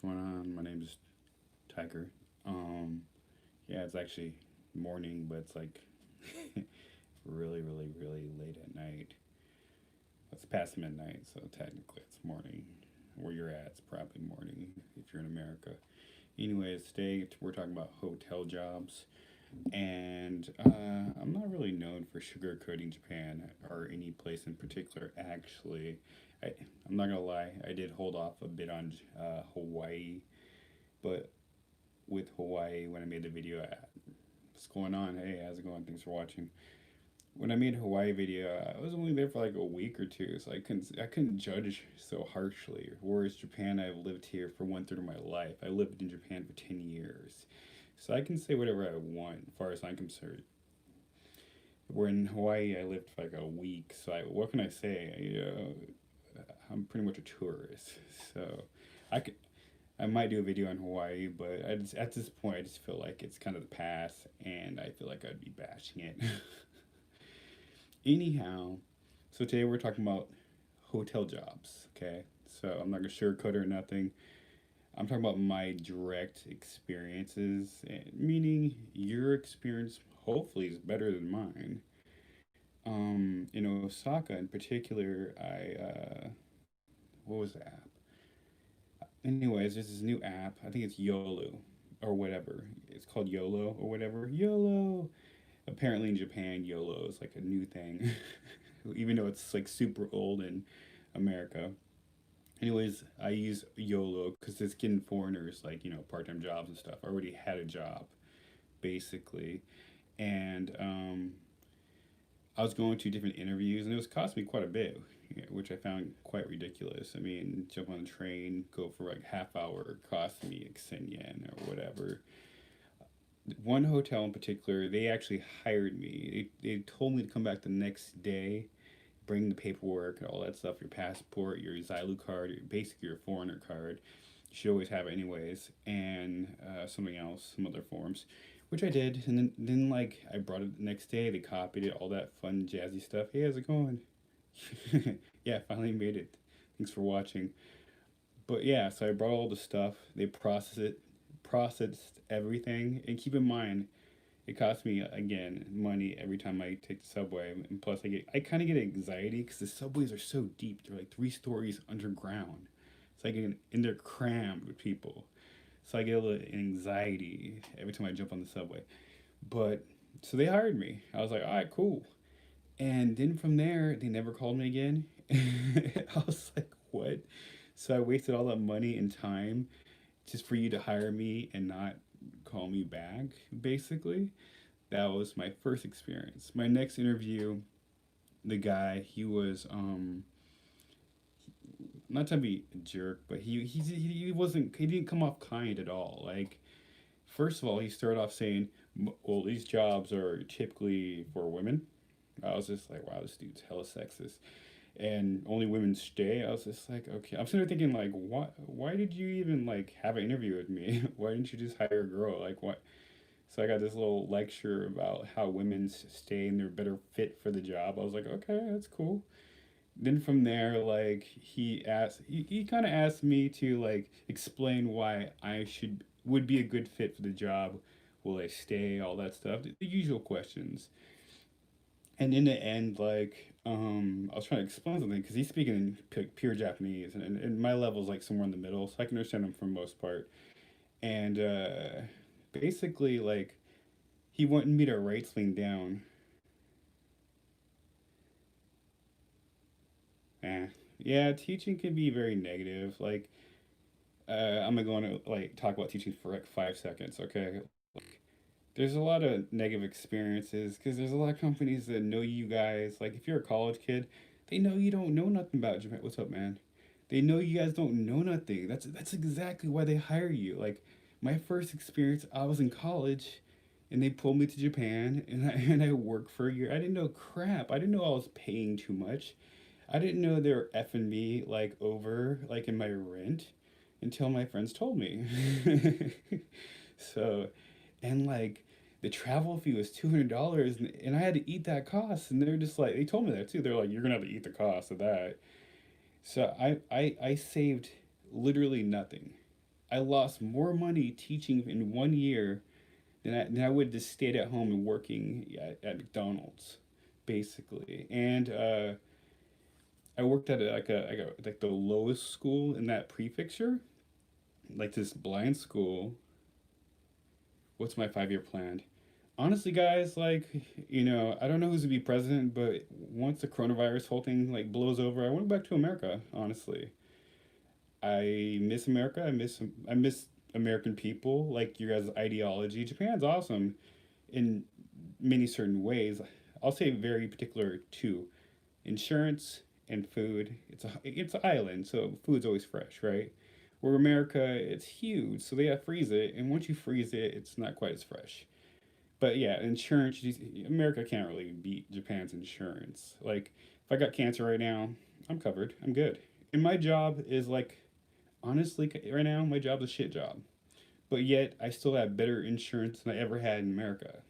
going on? My name is Tiger. Um, yeah, it's actually morning, but it's like really late at night. It's past midnight, so technically it's morning. Where you're at, it's probably morning if you're in America. Anyways, today we're talking about hotel jobs, and I'm not really known for sugarcoating Japan or any place in particular. Actually, I, I'm not gonna lie, I did hold off a bit on Hawaii, but with Hawaii when I made the video. What's going on? Hey, how's it going? Thanks for watching. When I made a Hawaii video, I was only there for like a week or two, so I couldn't judge so harshly. Whereas Japan, I've lived here for one third of my life. I lived in Japan for 10 years, so I can say whatever I want as far as I'm concerned. Where in Hawaii, I lived for like a week, so what can I say? I'm pretty much a tourist, so I could I might do a video on Hawaii, but at this point, I just feel like it's kind of the past, and I feel like I'd be bashing it. Anyhow, so today we're talking about hotel jobs, okay? So I'm not gonna sugarcoat it or nothing. I'm talking about my direct experiences, meaning your experience hopefully is better than mine. In Osaka in particular, what was the app? Anyways, there's this new app. I think it's YOLO or whatever. It's called YOLO or whatever. YOLO. Apparently in Japan, YOLO is like a new thing, even though it's like super old in America. Anyways, I use YOLO because it's getting foreigners like part-time jobs and stuff. I already had a job basically, and I was going to different interviews, and it was costing me quite a bit, which I found quite ridiculous. I mean, jump on a train, go for like half hour, cost me like 10 yen or whatever. One hotel in particular, they actually hired me. They told me to come back the next day, bring the paperwork and all that stuff, your passport, your Zylu card, basically your foreigner card. You should always have it anyways, and something else, some other forms, which I did. And then like I brought it the next day. They copied it, all that fun jazzy stuff. Hey, how's it going? Yeah, finally made it. Thanks for watching. But yeah, so I brought all the stuff. They processed everything, and keep in mind it costs me again money every time I take the subway, and plus I kind of get anxiety because the subways are so deep. They're like 3 stories underground. It's like and they're crammed with people, so I get a little anxiety every time I jump on the subway. But so they hired me. I was like, all right, cool. And then from there, they never called me again. I was like, what? So I wasted all that money and time just for you to hire me and not call me back, basically. That was my first experience. My next interview, the guy, he was not to be a jerk, but he didn't come off kind at all. Like first of all, he started off saying, "Well, these jobs are typically for women." I was just like, "Wow, this dude's hella sexist." And only women stay. I was just like, okay. I'm sitting there thinking like, why did you even like have an interview with me? Why didn't you just hire a girl? Like what? So I got this little lecture about how women stay and they're better fit for the job. I was like, okay, that's cool. Then from there, like he kind of asked me to like explain why I would be a good fit for the job. Will I stay? All that stuff, the usual questions. And in the end, like I was trying to explain something because he's speaking in pure Japanese, and my level is like somewhere in the middle, so I can understand him for the most part. And basically, like he wanted me to write something down. Yeah, teaching can be very negative. Like, I'm gonna go on to like talk about teaching for like 5 seconds. Okay, there's a lot of negative experiences because there's a lot of companies that know you guys. Like, if you're a college kid, they know you don't know nothing about Japan. What's up, man? They know you guys don't know nothing. That's exactly why they hire you. Like, my first experience, I was in college, and they pulled me to Japan, and I worked for a year. I didn't know crap. I didn't know I was paying too much. I didn't know they were effing me like over like in my rent until my friends told me. So, and like the travel fee was $200, and I had to eat that cost. And they're just like they told me that too. They're like, you're gonna have to eat the cost of that. So I saved literally nothing. I lost more money teaching in 1 year than I would just stayed at home and working at McDonald's, basically. And I worked at like the lowest school in that prefecture, like this blind school. What's my 5 year plan? Honestly, guys, like, I don't know who's to be president, but once the coronavirus whole thing like blows over, I want to go back to America. Honestly, I miss America. I miss American people. Like your guys' ideology. Japan's awesome in many certain ways. I'll say very particular too. Insurance and food. It's an island, so food's always fresh, right? Where America, it's huge, so they gotta freeze it, and once you freeze it, it's not quite as fresh. But yeah, insurance. America can't really beat Japan's insurance. Like, if I got cancer right now, I'm covered. I'm good. And my job is like, honestly, right now, my job's a shit job. But yet, I still have better insurance than I ever had in America.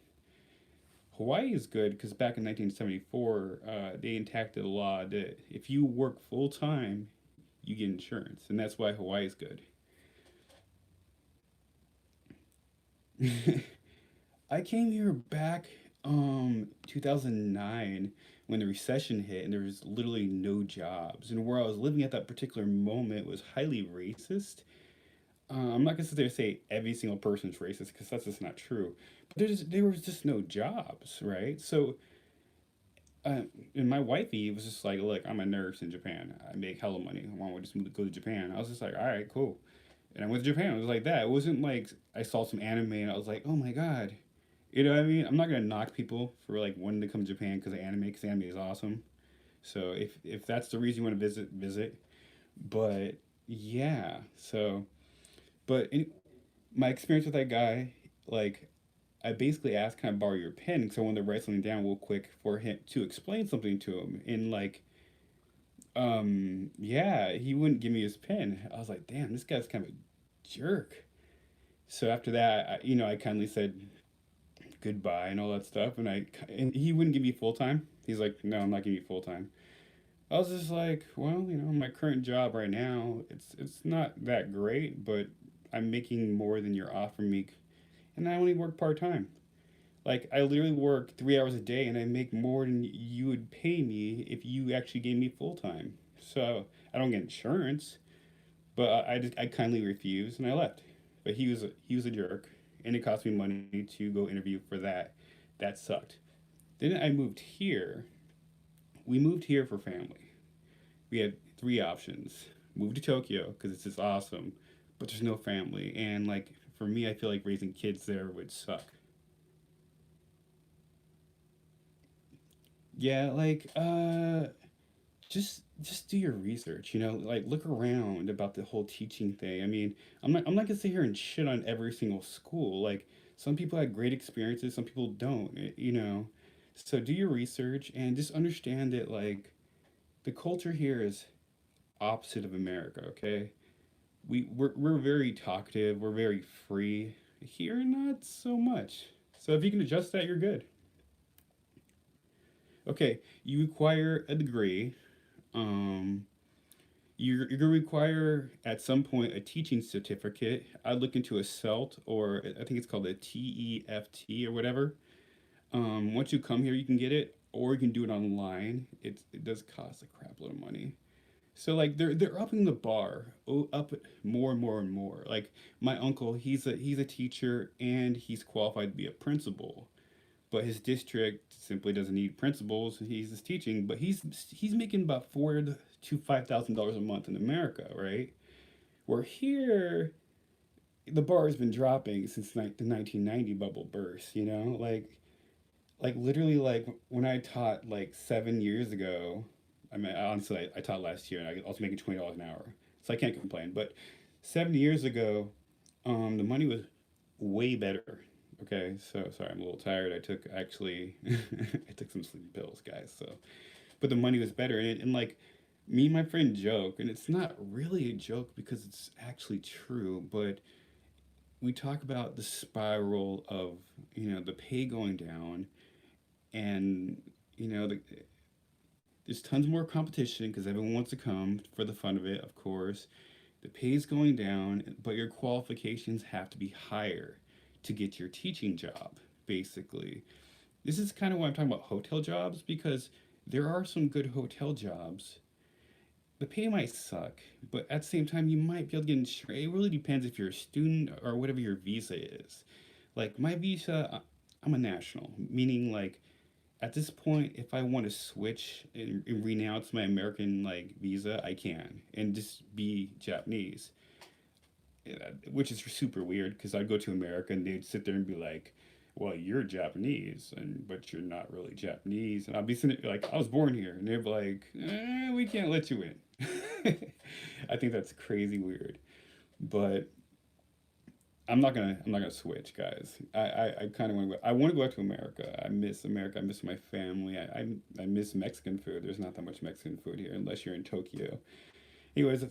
Hawaii is good because back in 1974, they enacted a law that if you work full time, you get insurance, and that's why Hawaii is good. I came here back 2009 when the recession hit and there was literally no jobs. And where I was living at that particular moment was highly racist. I'm not gonna sit there and say every single person's racist because that's just not true. But there was just no jobs, right? So and my wifey was just like, "Look, I'm a nurse in Japan. I make hella money. Why don't we just go to Japan?" I was just like, "All right, cool." And I went to Japan. It was like that. It wasn't like I saw some anime and I was like, "Oh my god." You know what I mean? I'm not gonna knock people for like wanting to come to Japan because anime is awesome. So if that's the reason you want to visit, visit. But yeah, so but in, my experience with that guy, like I basically asked, "Can I borrow your pen?" Because I wanted to write something down real quick for him to explain something to him. And like, yeah, he wouldn't give me his pen. I was like, "Damn, this guy's kind of a jerk." So after that, I kindly said goodbye and all that stuff, and he wouldn't give me full time. He's like, "No, I'm not giving you full time." I was just like, "Well, my current job right now, it's not that great, but I'm making more than you're offering me, and I only work part time. Like I literally work 3 hours a day, and I make more than you would pay me if you actually gave me full time. So I don't get insurance, but I kindly refused, and I left. But he was a jerk, and it cost me money to go interview for that. That sucked. Then I moved here. We moved here for family. We had three options: move to Tokyo because it's just awesome, but there's no family, and like for me, I feel like raising kids there would suck. Yeah, like just do your research, like look around about the whole teaching thing. I mean, I'm not gonna sit here and shit on every single school. Like some people had great experiences, some people don't, so do your research and just understand that like the culture here is opposite of America, okay? We're very talkative, we're very free. Here not so much. So if you can adjust that, you're good. Okay, you require a degree. um you're gonna require at some point a teaching certificate. I'd look into a CELT, or I think it's called a TEFT or whatever. Once you come here, you can get it, or you can do it online. It does cost a crap load of money. So like they're upping the bar, up more and more and more. Like my uncle, he's a teacher and he's qualified to be a principal, but his district simply doesn't need principals. He's just teaching, but he's making about $4,000 to $5,000 a month in America, right? Where here the bar has been dropping since the 1990 bubble burst. Like literally, like when I taught like 7 years ago. I mean, honestly, I taught last year, and I was making $20 an hour, so I can't complain. But 7 years ago, the money was way better. Okay, so sorry, I'm a little tired. I took actually, I took some sleeping pills, guys. So, but the money was better, and like me and my friend joke, and it's not really a joke because it's actually true. But we talk about the spiral of the pay going down, and there's tons more competition because everyone wants to come for the fun of it, of course. The pay is going down, but your qualifications have to be higher to get your teaching job, basically. This is kind of why I'm talking about hotel jobs, because there are some good hotel jobs. The pay might suck, but at the same time, you might be able to get insurance. It really depends if you're a student or whatever your visa is. Like my visa, I'm a national, meaning like at this point, if I want to switch and renounce my American like visa, I can and just be Japanese. Which is super weird because I'd go to America and they'd sit there and be like, "Well, you're Japanese, and but you're not really Japanese," and I'd be sitting there like, "I was born here," and they'd be like, "We can't let you in." I think that's crazy weird, but I'm not gonna switch, guys. I kind of want to go. I want to go out to America. I miss America. I miss my family. I miss Mexican food. There's not that much Mexican food here unless you're in Tokyo. Anyways,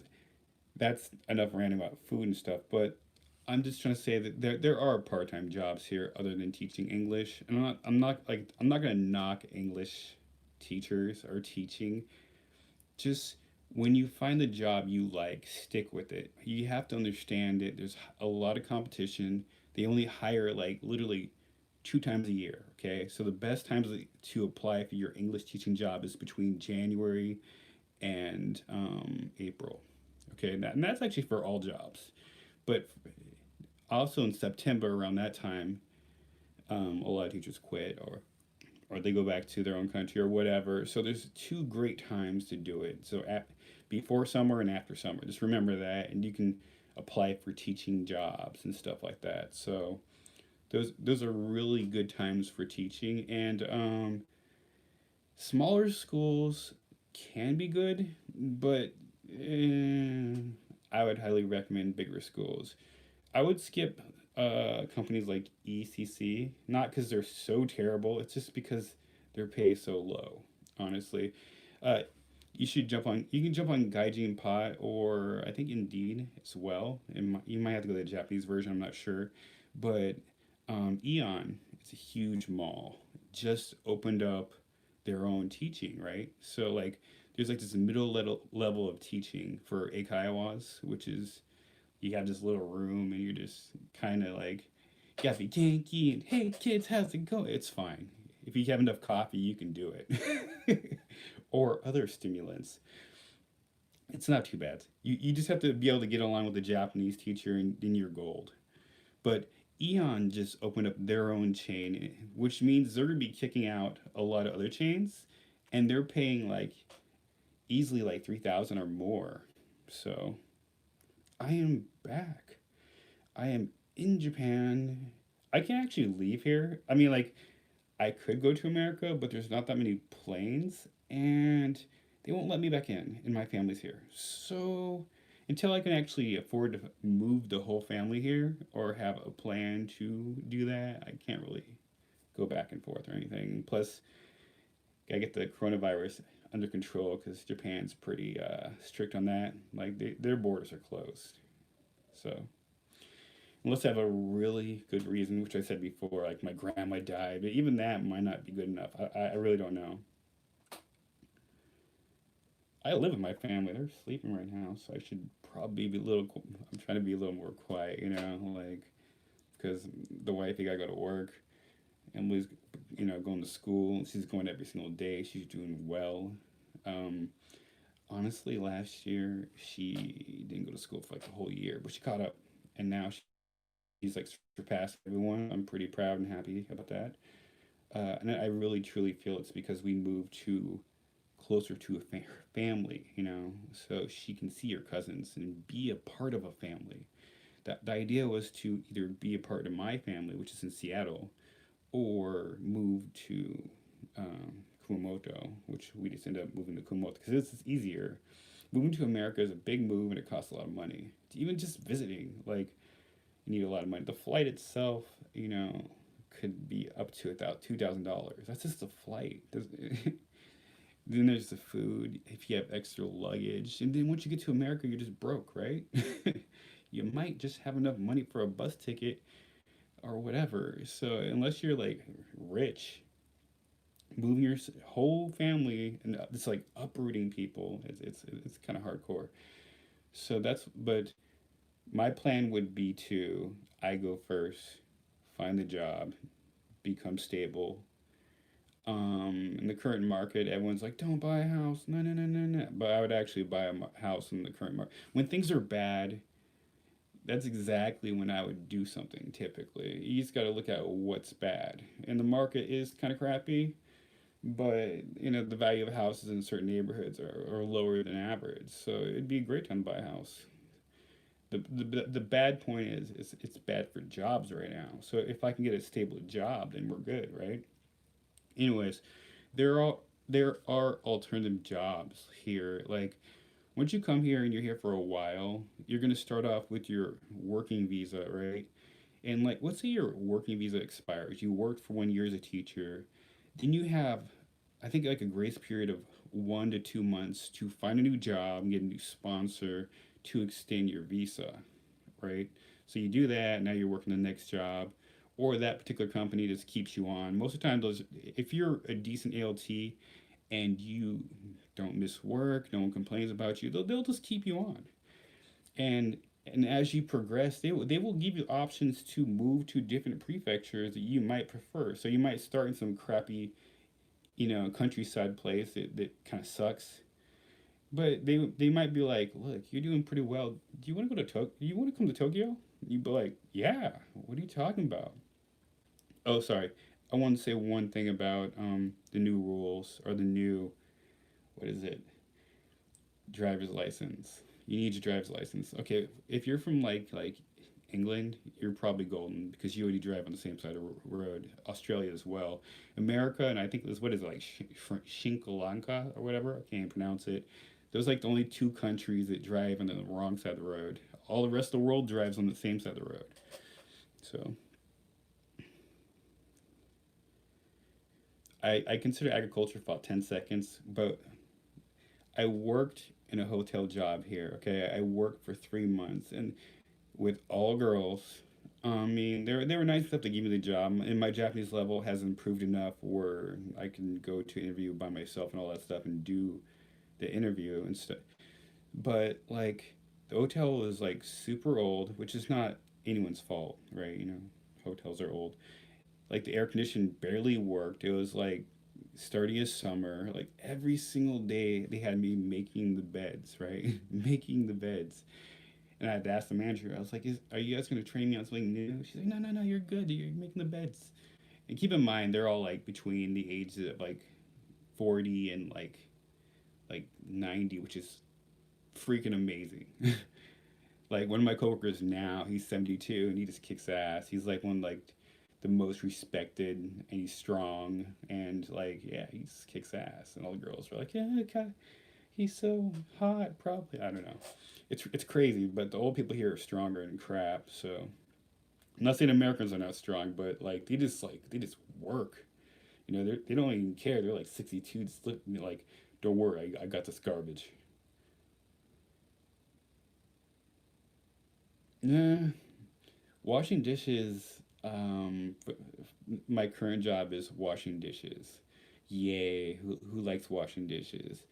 that's enough ranting about food and stuff. But I'm just trying to say that there are part time jobs here other than teaching English, and I'm not gonna knock English teachers or teaching. Just when you find the job you like, stick with it. You have to understand it. There's a lot of competition. They only hire like literally 2 times a year. Okay, so the best times to apply for your English teaching job is between January and April. Okay, and that's actually for all jobs. But also in September, around that time, a lot of teachers quit or they go back to their own country or whatever. So there's two great times to do it. So before summer and after summer. Just remember that, and you can apply for teaching jobs and stuff like that. So those are really good times for teaching. And smaller schools can be good, but I would highly recommend bigger schools. I would skip companies like ECC, not because they're so terrible, it's just because their pay is so low, honestly. Uh, you can jump on Gaijin Pot or I think Indeed as well. You might have to go to the Japanese version, I'm not sure. But Eon, it's a huge mall, just opened up their own teaching, right? So, like, there's like this level of teaching for Eikaiwas, which is you have this little room and you're just kind of like you gotta be Yankee and hey kids, how's it going? It's fine. If you have enough coffee, you can do it. Or other stimulants. It's not too bad. You just have to be able to get along with the Japanese teacher and then you're gold. But Eon just opened up their own chain, which means they're gonna be kicking out a lot of other chains, and they're paying like easily like 3,000 or more. So I am back. I am in Japan. I can actually leave here. I mean, like, I could go to America, but there's not that many planes, and they won't let me back in, and my family's here. So, until I can actually afford to move the whole family here or have a plan to do that, I can't really go back and forth or anything. Plus, gotta get the coronavirus under control because Japan's pretty strict on that. Like, their borders are closed. So, unless I have a really good reason, which I said before, like my grandma died, but even that might not be good enough. I really don't know. I live with my family. They're sleeping right now, so I should probably be a little. I'm trying to be a little more quiet, like because the wifey got to go to work. Emily's, going to school. She's going every single day. She's doing well. Um, Honestly, last year she didn't go to school for like the whole year, but she caught up, and now she's like surpassed everyone. I'm pretty proud and happy about that. And I really truly feel it's because we moved to closer to a family, so she can see her cousins and be a part of a family. The idea was to either be a part of my family, which is in Seattle, or move to Kumamoto, which we just ended up moving to Kumamoto because it's easier. Moving to America is a big move and it costs a lot of money. Even just visiting, like, you need a lot of money. The flight itself, could be up to about $2,000. That's just the flight. Then there's the food. If you have extra luggage, and then once you get to America, you're just broke, right? You might just have enough money for a bus ticket or whatever. So unless you're like rich, moving your whole family and it's like uprooting people, it's kind of hardcore. So but my plan would be to I go first, find the job, become stable. In the current market, everyone's like, "Don't buy a house." No, no, no, no, no. But I would actually buy a house in the current market. When things are bad, that's exactly when I would do something. Typically, you just got to look at what's bad, and the market is kind of crappy. But the value of houses in certain neighborhoods are lower than average, so it'd be a great time to buy a house. The bad point is it's bad for jobs right now. So if I can get a stable job, then we're good, right? Anyways, there are alternative jobs here. Like once you come here and you're here for a while, you're gonna start off with your working visa, right? And like, let's say your working visa expires. You worked for 1 year as a teacher, then you have, I think, like a grace period of 1 to 2 months to find a new job, get a new sponsor to extend your visa, right? So you do that. Now you're working the next job, or that particular company just keeps you on. Most of the time, those if you're a decent ALT and you don't miss work, no one complains about you, they'll just keep you on. And as you progress, they will give you options to move to different prefectures that you might prefer. So you might start in some crappy, countryside place that kind of sucks. But they might be like, look, you're doing pretty well. Do you want to go to Tokyo? Do you want to come to Tokyo? You'd be like, yeah. What are you talking about? Oh, sorry. I want to say one thing about the new rules or the new, what is it? Driver's license. You need your driver's license. Okay, if you're from like England, you're probably golden because you already drive on the same side of the road. Australia as well. America, and I think it was, what is it, like Sri Lanka or whatever. I can't pronounce it. Those like the only two countries that drive on the wrong side of the road. All the rest of the world drives on the same side of the road. So I consider agriculture for about 10 seconds, but I worked in a hotel job here. Okay, I worked for 3 months and with all girls. I mean, they were nice enough to give me the job, and my Japanese level has improved enough where I can go to interview by myself and all that stuff and do the interview and stuff. But like, the hotel is like super old, which is not anyone's fault, right? Hotels are old. Like the air conditioning barely worked. It was like sturdy as summer. Like every single day, they had me making the beds, right? Making the beds. And I had to ask the manager. I was like, "Are you guys going to train me on something new?" She's like, "No, no, no. You're good. You're making the beds." And keep in mind, they're all like between the ages of like 40 and like 90, which is freaking amazing. Like one of my coworkers now, he's 72 and he just kicks ass. He's like one like the most respected, and he's strong, and like, yeah, he just kicks ass. And all the girls are like, "Yeah, okay, he's so hot." Probably, I don't know. It's crazy, but the old people here are stronger than crap. So I'm not saying Americans are not strong, but like they just work. They don't even care. They're like 62, just like, don't worry, I got this garbage. Nah, washing dishes. My current job is washing dishes. Yay! Who likes washing dishes?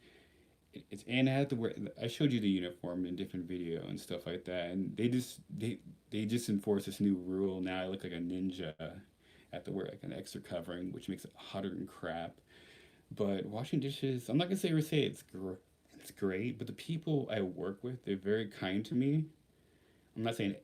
It's and I have to wear. I showed you the uniform in a different video and stuff like that, and they just enforce this new rule. Now I look like a ninja. I have to wear like an extra covering, which makes it hotter than crap. But washing dishes, I'm not gonna say it's great, but the people I work with, they're very kind to me. I'm not saying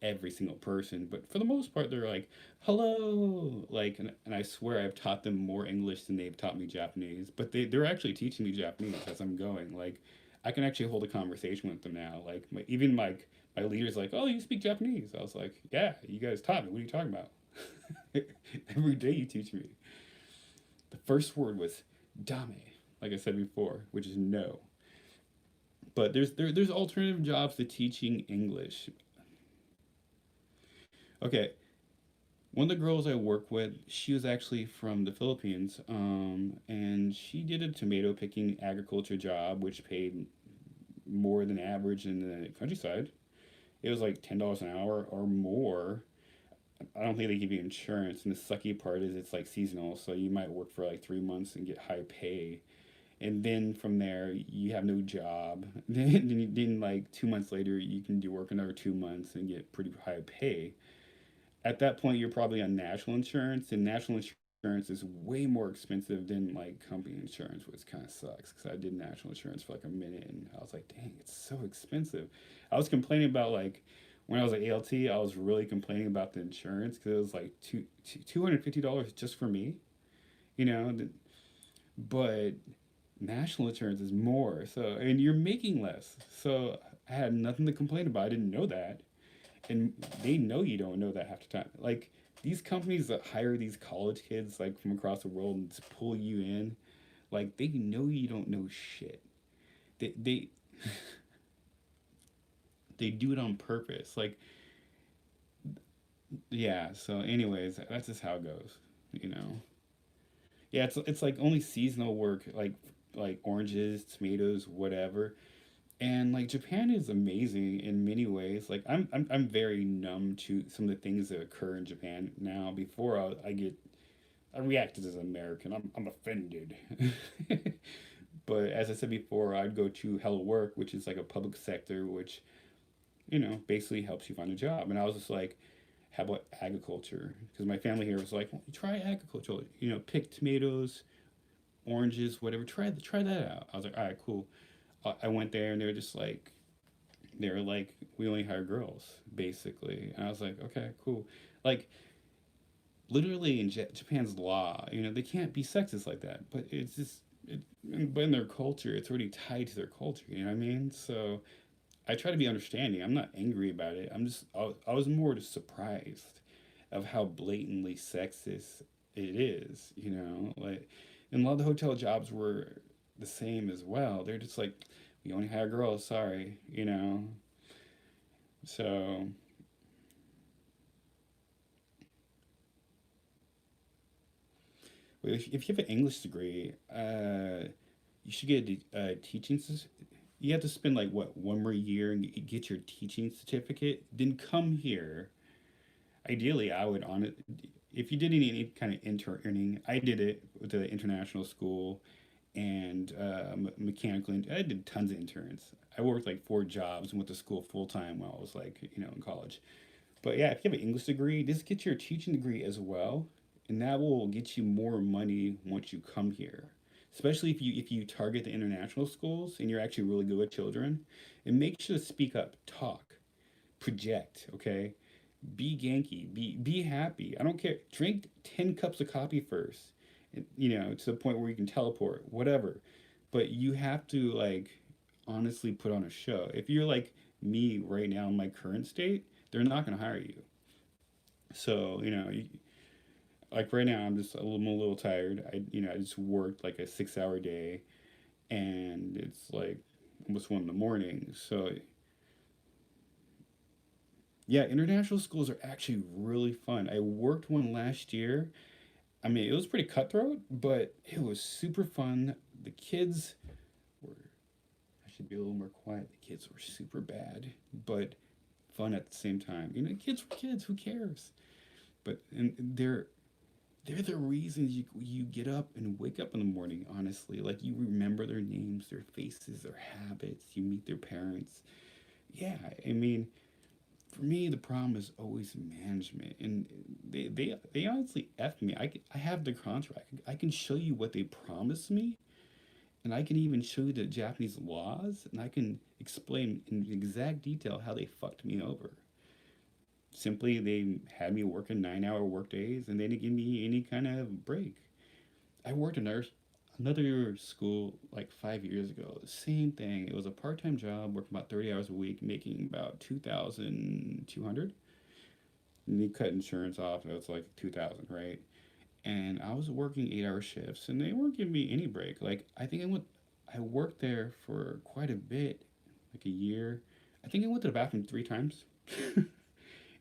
every single person, but for the most part, they're like, hello. Like, and I swear I've taught them more English than they've taught me Japanese, but they're actually teaching me Japanese as I'm going. Like, I can actually hold a conversation with them now. Like, even my leader's like, oh, you speak Japanese. I was like, yeah, you guys taught me. What are you talking about? Every day you teach me. The first word was dame, like I said before, which is no. But there's alternative jobs to teaching English. Okay, one of the girls I work with, she was actually from the Philippines, and she did a tomato picking agriculture job, which paid more than average in the countryside. It was like $10 an hour or more. I don't think they give you insurance, and the sucky part is it's like seasonal, so you might work for like 3 months and get high pay. and then from there you have no job. Then like 2 months later you can do work another 2 months and get pretty high pay. At that point you're probably on national insurance, and national insurance is way more expensive than like company insurance, which kind of sucks because I did national insurance for like a minute and I was like, dang, it's so expensive. I was complaining about like when I was at ALT, I was really complaining about the insurance because it was like $250 just for me, you know. But national insurance is more, so and you're making less. So I had nothing to complain about. I didn't know that, and they know you don't know that half the time. Like these companies that hire these college kids like from across the world and just pull you in, like they know you don't know shit. They they do it on purpose. Like yeah. So anyways, that's just how it goes. You know. Yeah, it's like only seasonal work, like oranges, tomatoes, whatever. And like Japan is amazing in many ways. Like I'm very numb to some of the things that occur in Japan now. Before I reacted as an American. I'm offended. But as I said before, I'd go to Hello Work, which is like a public sector, which basically helps you find a job. And I was just like, how about agriculture? Because my family here was like, well, try agriculture. Pick tomatoes, oranges, whatever. Try that out. I was like, all right, cool. I went there and they were like, we only hire girls, basically. And I was like, okay, cool. Like literally in Japan's law, they can't be sexist like that. But it's just, but in their culture, it's already tied to their culture. You know what I mean? So I try to be understanding. I'm not angry about it. I was more just surprised of how blatantly sexist it is. Like, and a lot of the hotel jobs were the same as well. They're just like, we only hire girls. Sorry. So well, if you have an English degree, you should get a teaching. You have to spend like what, one more year and get your teaching certificate. Then come here. Ideally, I would on it. If you did any kind of interning, I did it with the international school and mechanical. I did tons of interns. I worked like 4 jobs and went to school full time while I was like in college. But yeah, if you have an English degree, just get your teaching degree as well, and that will get you more money once you come here. Especially if you target the international schools and you're actually really good with children, and make sure to speak up, talk, project. Okay, be Genki, be happy. I don't care. Drink 10 cups of coffee first, to the point where you can teleport, whatever. But you have to like honestly put on a show. If you're like me right now in my current state, they're not gonna hire you. So like right now, I'm a little tired. I just worked like a 6 hour day, and it's like almost 1 in the morning. So yeah, international schools are actually really fun. I worked one last year. I mean, it was pretty cutthroat, but it was super fun. The kids were, I should be a little more quiet. The kids were super bad, but fun at the same time. Kids were kids. Who cares? But and they're the reasons you get up and wake up in the morning. Honestly, like you remember their names, their faces, their habits. You meet their parents. Yeah, I mean, for me, the problem is always management, and they honestly f me. I have the contract. I can show you what they promised me, and I can even show you the Japanese laws, and I can explain in exact detail how they fucked me over. Simply, they had me working 9 hour work days, and they didn't give me any kind of break. I worked another school like 5 years ago. The same thing. It was a part time job, working about 30 hours a week, making about 2,200. And they cut insurance off, and it was like 2,000, right? And I was working 8 hour shifts, and they weren't giving me any break. Like I worked there for quite a bit, like a year. I think I went to the bathroom 3 times.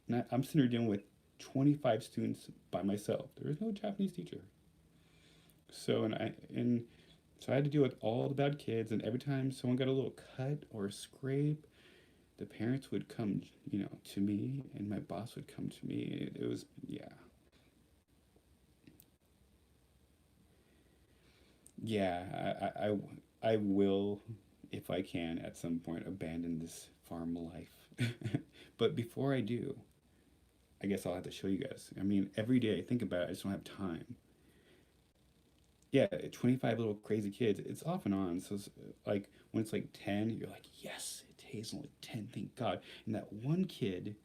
And I'm sitting there dealing with 25 students by myself. There was no Japanese teacher. So I had to deal with all the bad kids, and every time someone got a little cut or a scrape, the parents would come, to me, and my boss would come to me. It was, yeah, Yeah, I will, if I can, at some point abandon this farm life. But before I do, I guess I'll have to show you guys. I mean, every day I think about it, I just don't have time. Yeah, 25 little crazy kids. It's off and on. So it's like when it's like 10, you're like, yes, it's only 10, thank God. And that one kid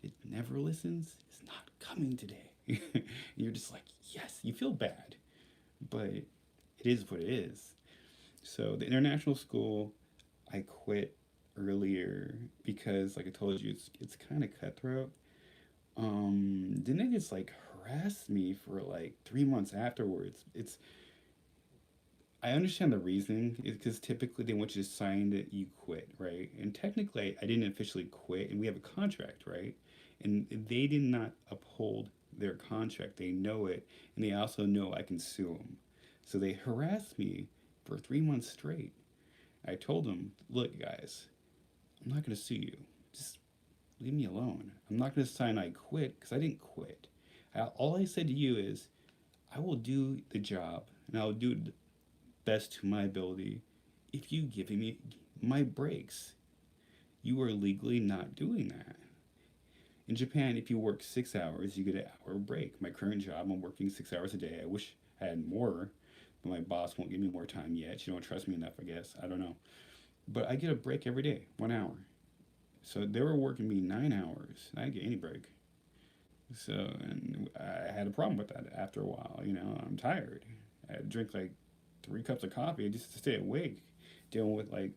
that never listens is not coming today. And you're just like, yes, you feel bad, but it is what it is. So the international school, I quit earlier because, like I told you, it's kind of cutthroat. Then they just like harassed me for like 3 months afterwards. I understand the reasoning because typically they want you to sign that you quit, right? And technically, I didn't officially quit, and we have a contract, right? And they did not uphold their contract. They know it, and they also know I can sue them. So they harassed me for 3 months straight. I told them, look, guys, I'm not going to sue you. Just leave me alone. I'm not going to sign I quit because I didn't quit. All I said to you is, I will do the job and I'll do it best to my ability if you give me my breaks. You are legally not doing that. In Japan, if you work 6 hours, you get an hour break. My current job, I'm working 6 hours a day. I wish I had more, but my boss won't give me more time yet. She don't trust me enough, I guess. I don't know. But I get a break every day, 1 hour. So they were working me 9 hours. I didn't get any break. So, and I had a problem with that after a while. I'm tired. I had to drink like 3 cups of coffee just to stay awake, dealing with like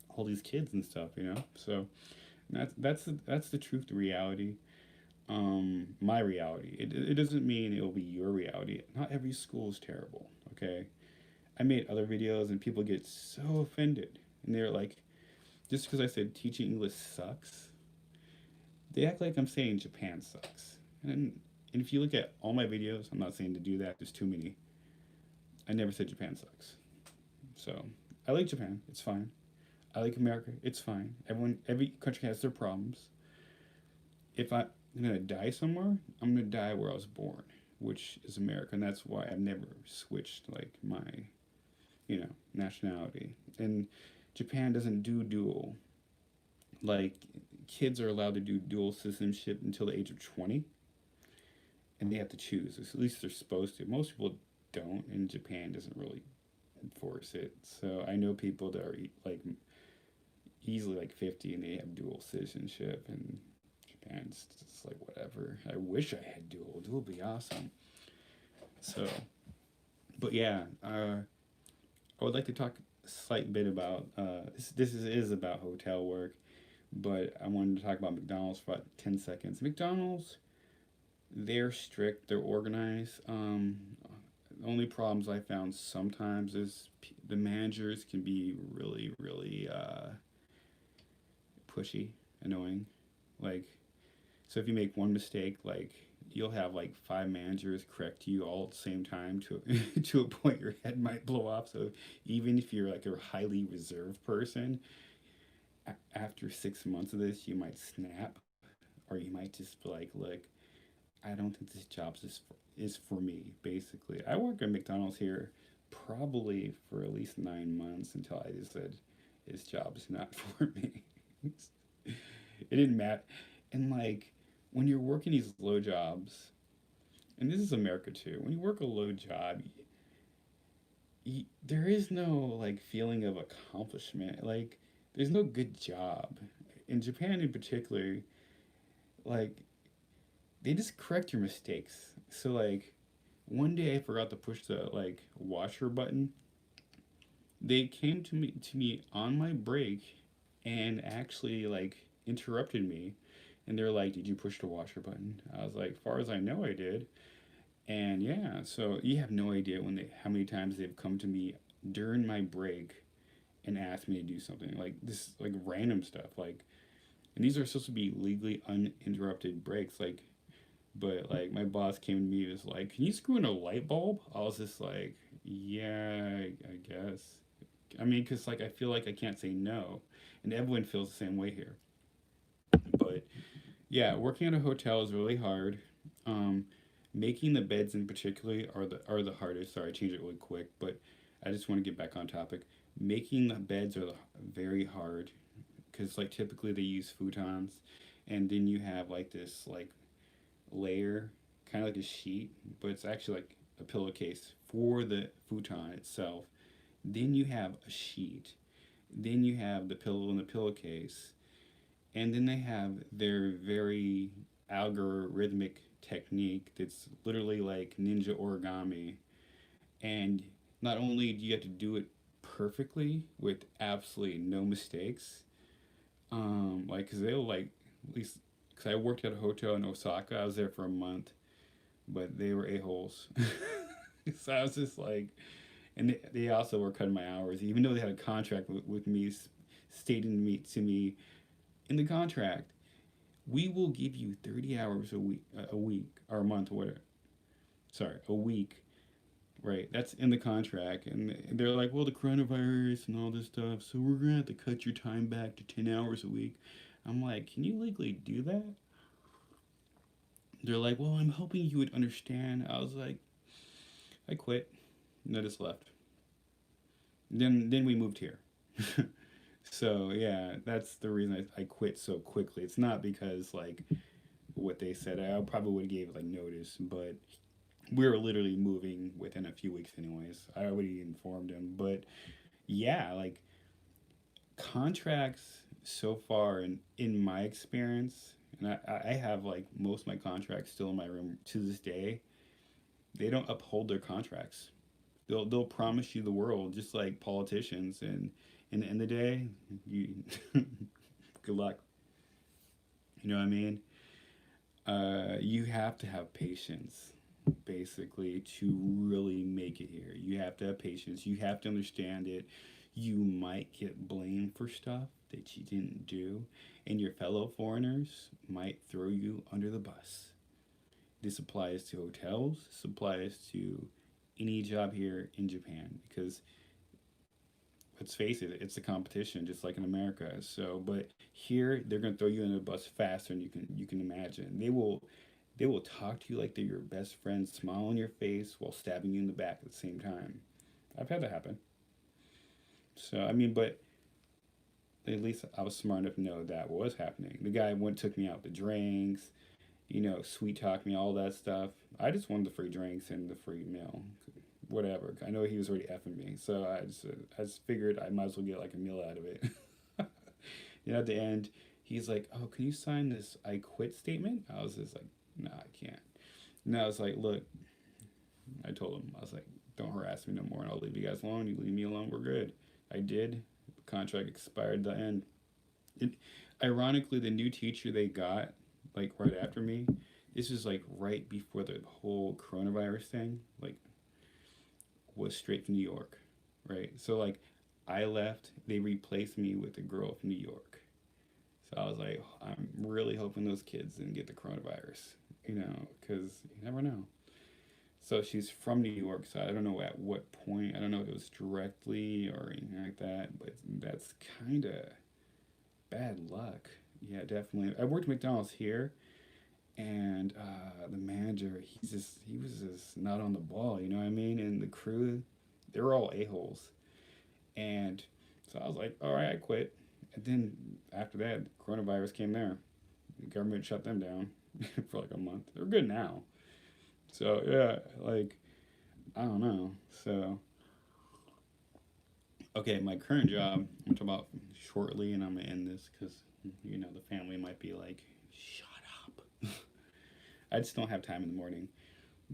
all these kids and stuff. So that's the truth, the reality. My reality. It doesn't mean it will be your reality. Not every school is terrible. Okay, I made other videos and people get so offended, and they're like, just because I said teaching English sucks, they act like I'm saying Japan sucks. And if you look at all my videos, I'm not saying to do that. There's too many. I never said Japan sucks. So I like Japan. It's fine. I like America. It's fine. Every country has their problems. If I'm gonna die somewhere, I'm gonna die where I was born, which is America, and that's why I've never switched like my nationality. And Japan doesn't do dual. Like kids are allowed to do dual citizenship until the age of 20, and they have to choose. At least they're supposed to. Most people don't, and Japan doesn't really enforce it. So I know people that are like easily like 50 and they have dual citizenship, and Japan's just like whatever. I wish I had dual. Dual would be awesome. So, but yeah, I would like to talk a slight bit about this is about hotel work, but I wanted to talk about McDonald's for about 10 seconds. McDonald's, they're strict, they're organized. The only problems I found sometimes is the managers can be really, really pushy, annoying. Like, so if you make one mistake, like you'll have like five managers correct you all at the same time to to a point your head might blow off. So even if you're like a highly reserved person, after 6 months of this, you might snap, or you might just be like, "Look, I don't think this job is for me." Basically, I work at McDonald's here probably for at least 9 months until I just said, "This job is not for me." It didn't matter. And like when you're working these low jobs, and this is America too, when you work a low job, there is no like feeling of accomplishment. Like there's no good job. In Japan in particular, like they just correct your mistakes. So like one day I forgot to push the like washer button. They came to me on my break and actually like interrupted me, and they're like, "Did you push the washer button?" I was like, "Far as I know, I did." And yeah, so you have no idea how many times they've come to me during my break and asked me to do something like this, like random stuff. Like, and these are supposed to be legally uninterrupted breaks. Like, but like my boss came to me and was like, "Can you screw in a light bulb?" I was just like, "Yeah, I guess." I mean, because like I feel like I can't say no, and everyone feels the same way here. But yeah, working at a hotel is really hard. Um, Making the beds in particular are the hardest. Sorry, I changed it really quick, but I just want to get back on topic. Making the beds are very hard because like typically they use futons, and then you have like this like layer, kind of like a sheet, but it's actually like a pillowcase for the futon itself. Then you have a sheet. Then you have the pillow and the pillowcase, and then they have their very algorithmic technique that's literally like ninja origami. And not only do you have to do it perfectly with absolutely no mistakes, like, cause they'll like, at least, cause I worked at a hotel in Osaka. I was there for a month, but they were a-holes. So I was just like, and they also were cutting my hours, even though they had a contract with me, stating to me in the contract, we will give you 30 hours a week or a month or whatever. Sorry, a week. Right, that's in the contract, and they're like, "Well, the coronavirus and all this stuff, so we're gonna have to cut your time back to 10 hours a week." I'm like, "Can you legally do that?" They're like, "Well, I'm hoping you would understand." I was like, "I quit." And I just left. Then we moved here. So yeah, that's the reason I quit so quickly. It's not because like what they said. I probably would have gave like notice, but we were literally moving within a few weeks anyways. I already informed him, but yeah, like contracts so far in my experience, and I have like most of my contracts still in my room to this day. They don't uphold their contracts. They'll promise you the world just like politicians, and in the end of the day, you good luck. You know what I mean? You have to have patience basically to really make it here. You have to have patience. You have to understand it. You might get blamed for stuff that you didn't do, and your fellow foreigners might throw you under the bus. This applies to hotels, this applies to any job here in Japan because let's face it, it's a competition just like in America. So, but here they're gonna throw you in a bus faster than you can imagine. They will talk to you like they're your best friend, smile on your face while stabbing you in the back at the same time. I've had that happen. So I mean, but at least I was smart enough to know that was happening. The guy went took me out to drinks, sweet talk me, all that stuff. I just wanted the free drinks and the free meal, whatever. I know he was already effing me, so I just figured I might as well get like a meal out of it. At the end, he's like, "Oh, can you sign this I quit statement?" I was just like, "No, I can't." And I was like, "Look," I told him, I was like, "Don't harass me no more, and I'll leave you guys alone. You leave me alone, we're good." I did. The contract expired at the end. It, ironically, the new teacher they got, like right after me, this was like right before the whole coronavirus thing, like was straight from New York, right? So like I left, they replaced me with a girl from New York. So I was like, I'm really hoping those kids didn't get the coronavirus, because you never know. So she's from New York, so I don't know at what point. I don't know if it was directly or anything like that, but that's kind of bad luck. Yeah, definitely. I worked at McDonald's here, and the manager, he was just not on the ball. You know what I mean? And the crew, they were all a holes. And so I was like, all right, I quit. And then after that, coronavirus came there. The government shut them down for like a month. They're good now. So yeah, like I don't know. So okay, my current job, I'm talking about shortly, and I'm gonna end this because the family might be like, shut up. I just don't have time in the morning.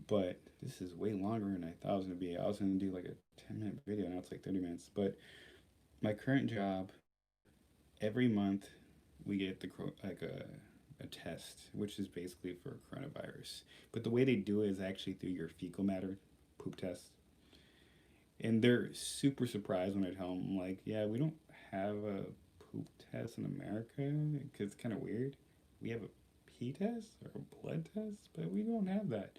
But this is way longer than I thought it was gonna be. I was gonna do like a 10-minute video, now it's like 30 minutes. But my current job, every month we get like a test, which is basically for coronavirus. But the way they do it is actually through your fecal matter poop test. And they're super surprised when I tell them, like, yeah, we don't have a poop test in America because it's kind of weird. We have a pee test or a blood test, but we don't have that.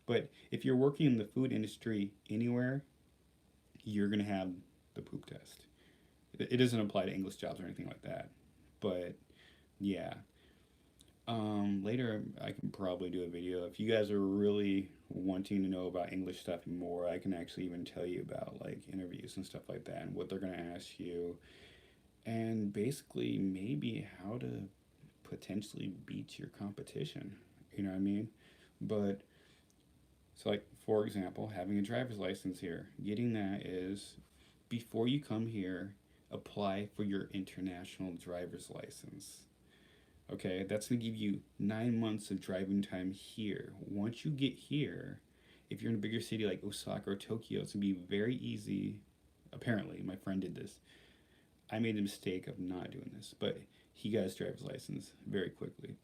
But if you're working in the food industry anywhere, you're going to have the poop test. It doesn't apply to English jobs or anything like that. But yeah. Later I can probably do a video. If you guys are really wanting to know about English stuff more, I can actually even tell you about like interviews and stuff like that and what they're gonna ask you, and basically maybe how to potentially beat your competition. You know what I mean? But so, like, for example, having a driver's license here, getting that is before you come here, apply for your international driver's license. Okay, that's going to give you 9 months of driving time here. Once you get here, if you're in a bigger city like Osaka or Tokyo, it's going to be very easy. Apparently, my friend did this. I made the mistake of not doing this, but he got his driver's license very quickly.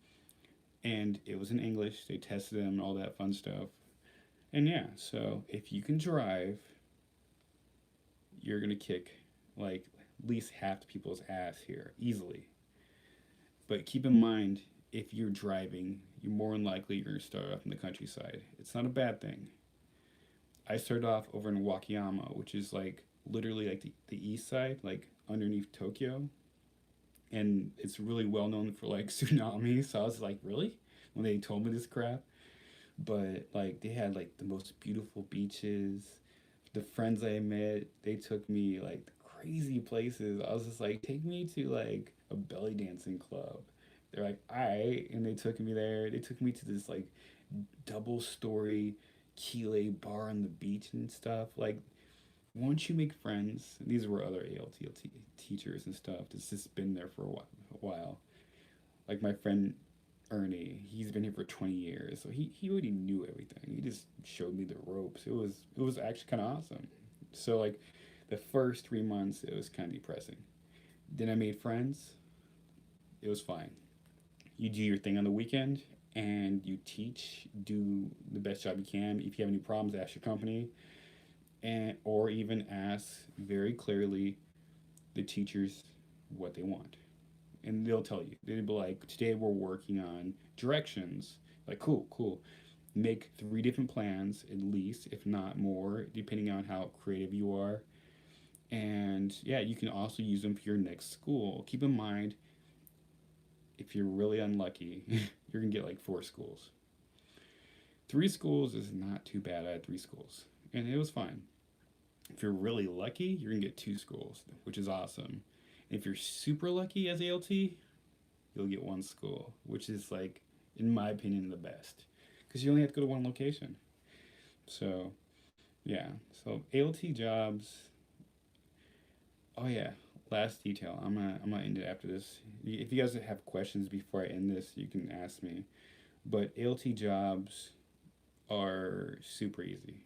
And it was in English. They tested him and all that fun stuff. And yeah, so if you can drive, you're gonna kick like at least half the people's ass here easily. But keep in mind, if you're driving, you're more than likely you're gonna start off in the countryside. It's not a bad thing. I started off over in Wakayama, which is like literally like the east side, like underneath Tokyo, and it's really well known for like tsunamis. So I was like, really? When they told me this crap, but like they had like the most beautiful beaches. The friends I met, they took me like the crazy places. I was just like, take me to like a belly dancing club. They're like, all right, and they took me there. They took me to this like double story Kile bar on the beach and stuff. Like once you make friends, these were other ALTLT teachers and stuff. That's just been there for a while. Like my friend Ernie, he's been here for 20 years, so he already knew everything. He just showed me the ropes. It was actually kind of awesome. So like the first 3 months, it was kind of depressing. Then I made friends. It was fine. You do your thing on the weekend, and you teach, do the best job you can. If you have any problems, ask your company, and or even ask very clearly the teachers what they want, and they'll tell you. They'll be like, today we're working on directions. Like, cool, cool. Make 3 different plans at least, if not more, depending on how creative you are. And yeah, you can also use them for your next school. Keep in mind, if you're really unlucky, you're gonna get like 4 schools. 3 schools is not too bad. I had 3 schools, and it was fine. If you're really lucky, you're gonna get 2 schools, which is awesome. If you're super lucky as ALT, you'll get 1 school, which is like, in my opinion, the best because you only have to go to one location. So yeah, so ALT jobs. Oh yeah, last detail. I'm gonna end it after this. If you guys have questions before I end this, you can ask me. But ALT jobs are super easy.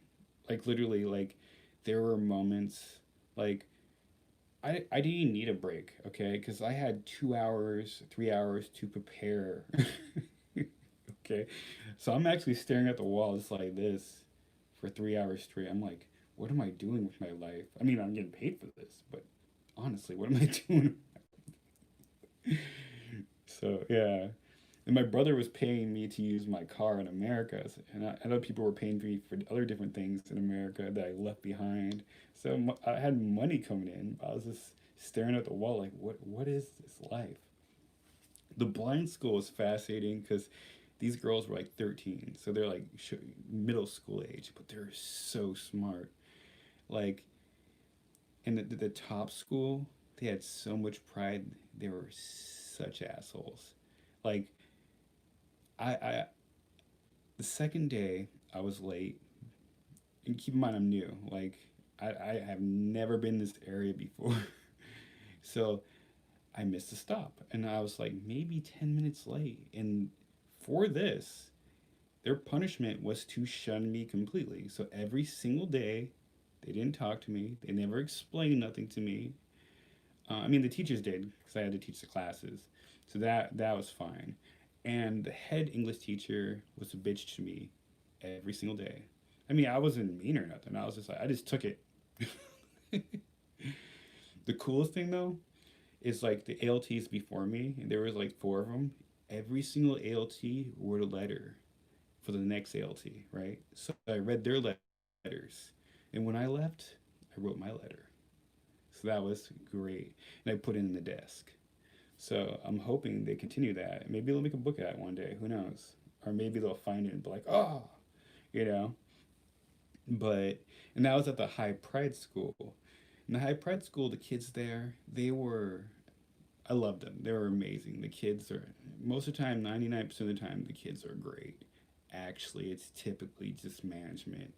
Like literally, like there were moments like I didn't need a break, okay? Because I had 2 hours, 3 hours to prepare. Okay, so I'm actually staring at the wall just like this for 3 hours straight. I'm like, what am I doing with my life? I mean, I'm getting paid for this, but honestly, what am I doing? So yeah, and my brother was paying me to use my car in America, and other people were paying me for other different things in America that I left behind. So I had money coming in. I was just staring at the wall, like, what is this life? The blind school is fascinating because these girls were like 13, so they're like middle school age, but they're so smart. Like in the top school, they had so much pride. They were such assholes. Like I the second day I was late, and keep in mind I'm new. Like I have never been in this area before, so I missed a stop, and I was like maybe 10 minutes late. And for this, their punishment was to shun me completely. So every single day, they didn't talk to me. They never explained nothing to me. I mean, the teachers did because I had to teach the classes, so that was fine. And the head English teacher was a bitch to me every single day. I mean, I wasn't mean or nothing. I was just like, I just took it. The coolest thing though is like the ALTs before me, and there was like 4 of them. Every single ALT wrote a letter for the next ALT, right? So I read their letters, and when I left, I wrote my letter. So that was great, and I put it in the desk. So I'm hoping they continue that. Maybe they'll make a book of that one day. Who knows? Or maybe they'll find it and be like, oh, you know. But and that was at the High Pride School. In the High Pride School, the kids there, they were, I loved them. They were amazing. The kids are, most of the time, 99% of the time, the kids are great. Actually, it's typically just management.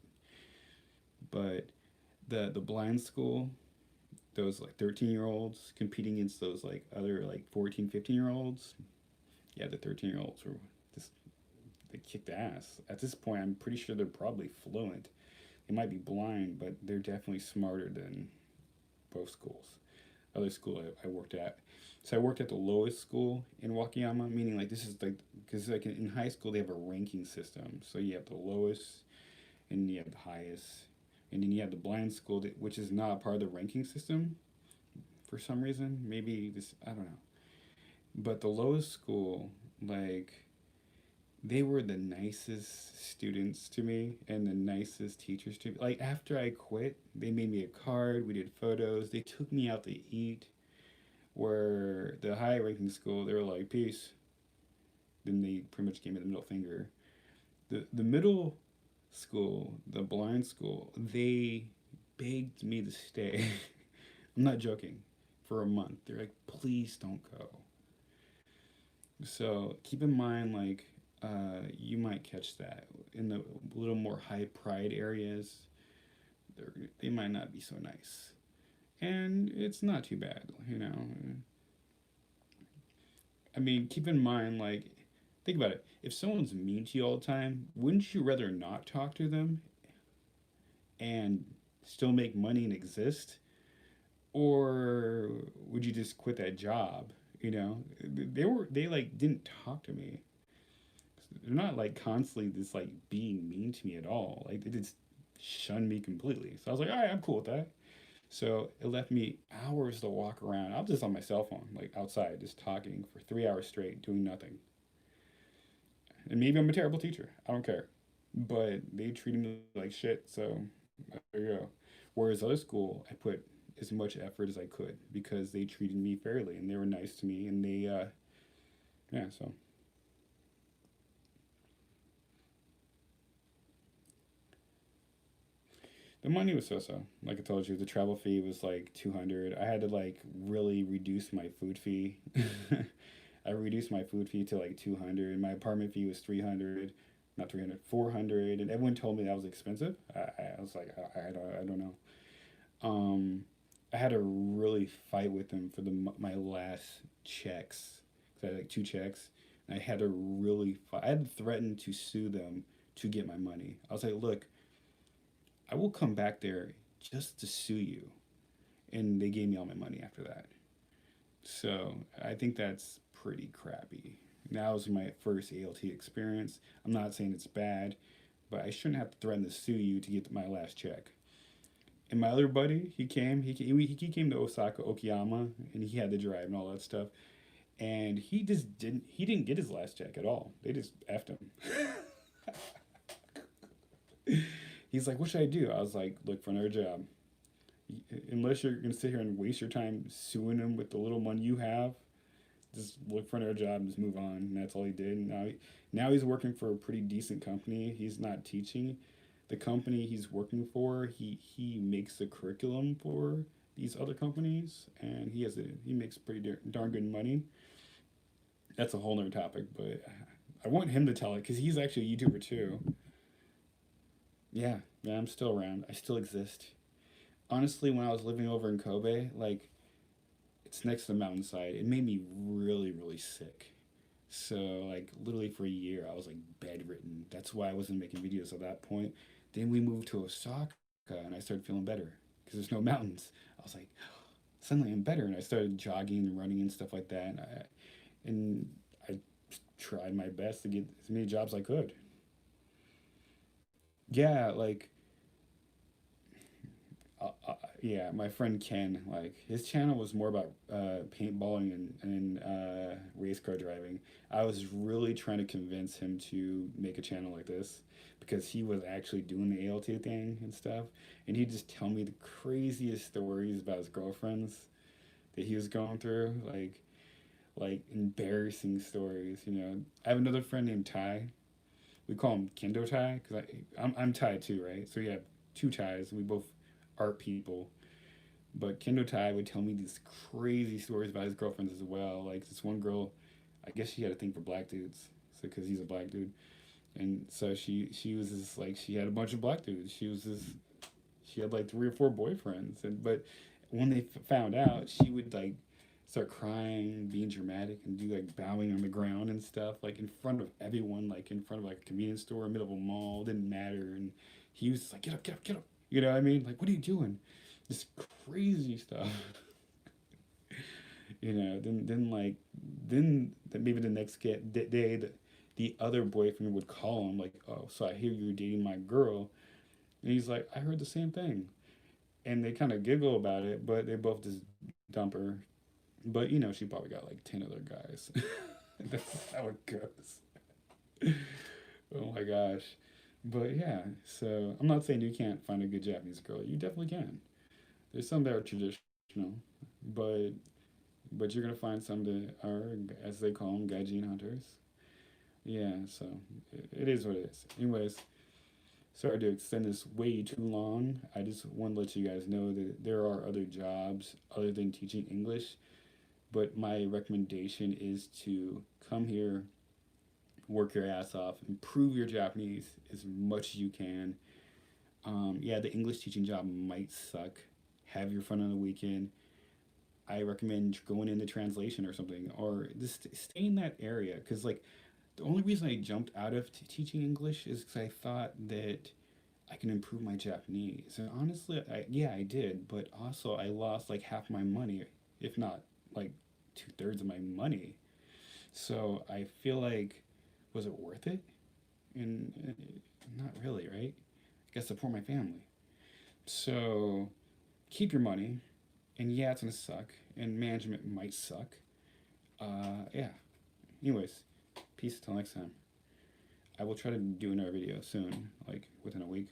But the blind school, those like 13-year olds competing against those like other like 14, 15-year olds, yeah, the 13-year olds were just, they kicked ass. At this point, I'm pretty sure they're probably fluent. They might be blind, but they're definitely smarter than both schools. Other school I worked at. So I worked at the lowest school in Wakayama, meaning like this is like, because like in high school they have a ranking system. So you have the lowest and you have the highest, and then you have the blind school that, which is not part of the ranking system for some reason. Maybe this, I don't know. But the lowest school, like, they were the nicest students to me and the nicest teachers to me. Like after I quit, they made me a card. We did photos. They took me out to eat. Where the high ranking school, they were like, peace. Then they pretty much gave me the middle finger. The middle school, the blind school, they begged me to stay. I'm not joking. For a month. They're like, please don't go. So keep in mind, like, you might catch that in the little more high pride areas. They might not be so nice, and it's not too bad, you know. I mean, keep in mind, like, think about it. If someone's mean to you all the time, wouldn't you rather not talk to them and still make money and exist, or would you just quit that job? You know, they like didn't talk to me. They're not like constantly just like being mean to me at all. Like they just shunned me completely. So I was like, all right, I'm cool with that. So it left me hours to walk around. I was just on my cell phone, like outside, just talking for 3 hours straight, doing nothing. And maybe I'm a terrible teacher. I don't care. But they treated me like shit. So there you go. Whereas other school, I put as much effort as I could because they treated me fairly and they were nice to me and they, yeah. So the money was so-so. Like I told you, the travel fee was like 200. I had to like really reduce my food fee. I reduced my food fee to like 200. My apartment fee was 300, not 300, 400, and everyone told me that was expensive. I was like, I don't know. Um, I had to really fight with them for my last checks. 'Cause I had like two checks, and I had to really fight. I had to threaten to sue them to get my money. I was like, look, I will come back there just to sue you. And they gave me all my money after that. So I think that's pretty crappy. That was my first ALT experience. I'm not saying it's bad, but I shouldn't have to threaten to sue you to get my last check. And my other buddy, he came to Osaka, Okayama, and he had to drive and all that stuff. And he didn't get his last check at all. They just effed him. He's like, what should I do? I was like, look for another job. Unless you're gonna sit here and waste your time suing him with the little money you have, just look for another job and just move on. And that's all he did. Now he's working for a pretty decent company. He's not teaching. The company he's working for, he makes the curriculum for these other companies, and he makes pretty darn good money. That's a whole nother topic, but I want him to tell it because he's actually a YouTuber too. Yeah, yeah, I'm still around. I still exist. Honestly, when I was living over in Kobe, like it's next to the mountainside, it made me really, really sick. So like literally for a year, I was like bedridden. That's why I wasn't making videos at that point. Then we moved to Osaka, and I started feeling better because there's no mountains. I was like, suddenly I'm better, and I started jogging and running and stuff like that. And I tried my best to get as many jobs I could. Yeah, like yeah, my friend Ken, like his channel was more about paintballing and race car driving. I was really trying to convince him to make a channel like this because he was actually doing the ALT thing and stuff, and he'd just tell me the craziest stories about his girlfriends that he was going through. like embarrassing stories. You know, I have another friend named Ty. We call him Kendo Ty because I'm Ty too, right? So we have two Ties. We both art people. But Kendo Tai would tell me these crazy stories about his girlfriends as well. Like this one girl, I guess she had a thing for black dudes, so because he's a black dude, and so she was this like she had a bunch of black dudes. She had like three or four boyfriends, and but when they found out, she would like start crying, being dramatic, and do like bowing on the ground and stuff, like in front of everyone, like in front of like a convenience store, middle of a mall, didn't matter. And he was just like, get up, get up, get up. You know what I mean? Like, what are you doing? This crazy stuff. You know, then maybe the next day the other boyfriend would call him like, oh, so I hear you're dating my girl, and he's like, I heard the same thing, and they kind of giggle about it, but they both just dump her. But you know, she probably got like 10 other guys. That's how it goes. Oh my gosh. But yeah, so I'm not saying you can't find a good Japanese girl. You definitely can. There's some that are traditional, but you're gonna find some that are, as they call them, gaijin hunters. Yeah, so it is what it is. Anyways, sorry to extend this way too long. I just want to let you guys know that there are other jobs other than teaching English, but my recommendation is to come here, work your ass off, improve your Japanese as much as you can. Yeah, the English teaching job might suck. Have your fun on the weekend. I recommend going into translation or something, or just stay in that area. Because like the only reason I jumped out of teaching English is because I thought that I can improve my Japanese. And honestly, yeah, I did, but also I lost like half my money, if not like 2/3 of my money. So I feel like, was it worth it? And not really, right? I gotta support my family. So keep your money, and yeah, it's gonna suck, and management might suck. Yeah. Anyways, peace till next time. I will try to do another video soon, like within a week.